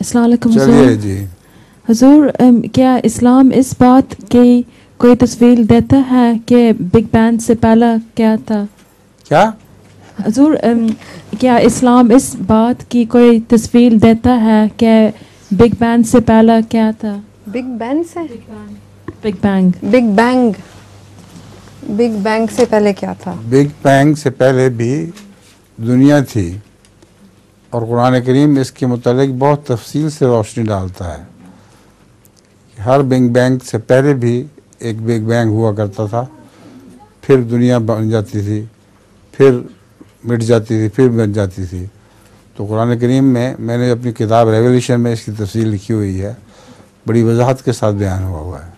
अस्सलाम वालेकुम चलिए जी। हुजूर, क्या इस्लाम इस बात की कोई तस्वीर देता है कि बिग बैंग से पहला क्या था? क्या हुजूर, क्या इस्लाम इस बात की कोई तस्वीर देता है कि बिग बैंग से पहला क्या था? बिग बैंग से बिग बैंग बिग बैंग से पहले क्या था? बिग बैंग से पहले भी दुनिया थी और कुरान करीम इसके मुतालिक बहुत तफसील से रोशनी डालता है। हर बिग बैंग से पहले भी एक बिग बैंग हुआ करता था, फिर दुनिया बन जाती थी, फिर मिट जाती थी, फिर बन जाती थी। तो कुरान करीम में मैंने अपनी किताब रेवल्यूशन में इसकी तफसील लिखी हुई है, बड़ी वजाहत के साथ बयान हुआ है।